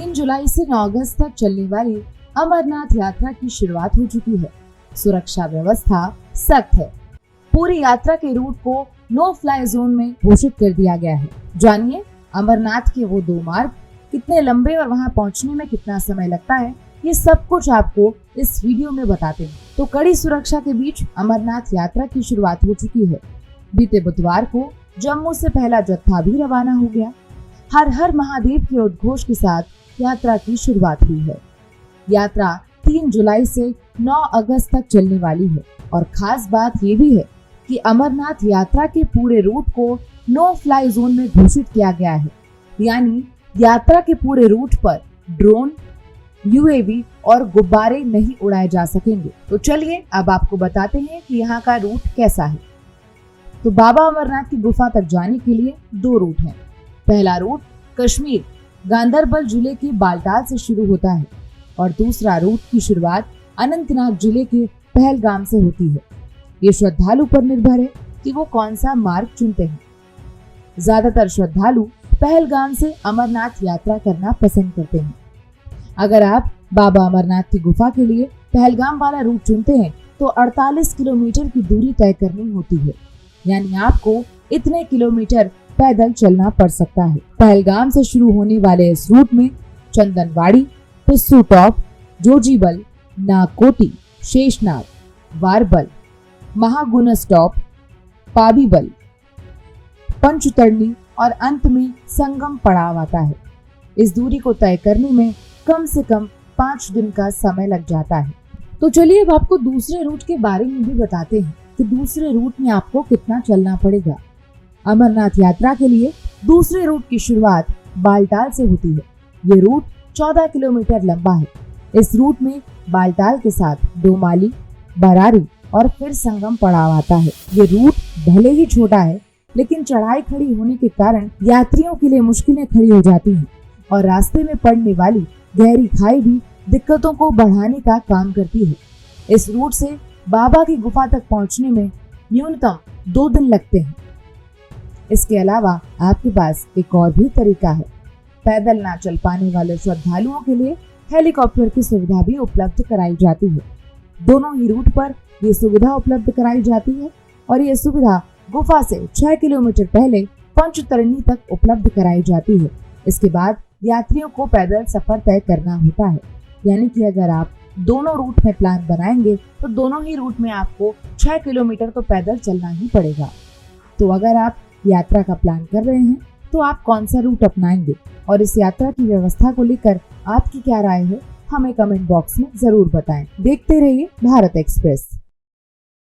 3 जुलाई से 9 अगस्त तक चलने वाली अमरनाथ यात्रा की शुरुआत हो चुकी है। सुरक्षा व्यवस्था सख्त है। पूरी यात्रा के रूट को नो फ्लाई जोन में घोषित कर दिया गया है। जानिए अमरनाथ के वो 2 मार्ग कितने लंबे और वहां पहुंचने में कितना समय लगता है, ये सब कुछ आपको इस वीडियो में बताते हैं। तो कड़ी सुरक्षा के बीच अमरनाथ यात्रा की शुरुआत हो चुकी है। बीते बुधवार को जम्मू से पहला जत्था भी रवाना हो गया। हर हर महादेव के उद्घोष के साथ यात्रा की शुरुआत हुई है। यात्रा 3 जुलाई से 9 अगस्त तक चलने वाली है और खास बात ये भी है कि अमरनाथ यात्रा के पूरे रूट को नो फ्लाई जोन में घोषित किया गया है, यानी यात्रा के पूरे रूट पर ड्रोन, यूएवी और गुब्बारे नहीं उड़ाए जा सकेंगे। तो चलिए अब आपको बताते हैं कि यहाँ का रूट कैसा है। तो बाबा अमरनाथ की गुफा तक जाने के लिए 2 रूट हैं। पहला रूट कश्मीर गांदरबल जिले के बालटाल से शुरू होता है और दूसरा रूट की शुरुआत अनंतनाग जिले के पहलगाम से होती है। ये श्रद्धालु पर निर्भर है कि वो कौन सा मार्ग चुनते हैं। ज्यादातर श्रद्धालु पहलगाम से अमरनाथ यात्रा करना पसंद करते हैं। अगर आप बाबा अमरनाथ की गुफा के लिए पहलगाम वाला रूट चुनते हैं तो 48 किलोमीटर की दूरी तय करनी होती है, यानी आपको इतने किलोमीटर पैदल चलना पड़ सकता है। पहलगाम से शुरू होने वाले इस रूट में चंदनवाड़ी, पिस्सू टॉप, जोजीबल, नागकोटी, शेषनाग, वारबल, महागुना स्टॉप, पाबीबल, पंचतरणी और अंत में संगम पड़ाव आता है। इस दूरी को तय करने में कम से कम 5 दिन का समय लग जाता है। तो चलिए अब आपको दूसरे रूट के बारे में भी बताते हैं कि दूसरे रूट में आपको कितना चलना पड़ेगा। अमरनाथ यात्रा के लिए दूसरे रूट की शुरुआत बालटाल से होती है। ये रूट 14 किलोमीटर लंबा है। इस रूट में बालटाल के साथ डोमाली, बरारी और फिर संगम पड़ाव आता है। ये रूट भले ही छोटा है, लेकिन चढ़ाई खड़ी होने के कारण यात्रियों के लिए मुश्किलें खड़ी हो जाती हैं और रास्ते में पड़ने वाली गहरी खाई भी दिक्कतों को बढ़ाने का काम करती है। इस रूट से बाबा की गुफा तक पहुंचने में न्यूनतम 2 दिन लगते हैं। इसके अलावा आपके पास एक और भी तरीका है। पैदल ना चल पाने वाले श्रद्धालुओं के लिए हेलीकॉप्टर की सुविधा भी उपलब्ध कराई जाती है। दोनों ही रूट पर ये सुविधा उपलब्ध कराई जाती है और ये सुविधा गुफा से 6 किलोमीटर पहले पंचतरणी तक उपलब्ध कराई जाती है। इसके बाद यात्रियों को पैदल सफर तय करना होता है, यानी कि अगर आप दोनों रूट में प्लान बनाएंगे तो दोनों ही रूट में आपको 6 किलोमीटर तो पैदल चलना ही पड़ेगा। तो अगर आप यात्रा का प्लान कर रहे हैं तो आप कौन सा रूट अपनाएंगे और इस यात्रा की व्यवस्था को लेकर आपकी क्या राय है, हमें कमेंट बॉक्स में जरूर बताएं। देखते रहिए भारत एक्सप्रेस।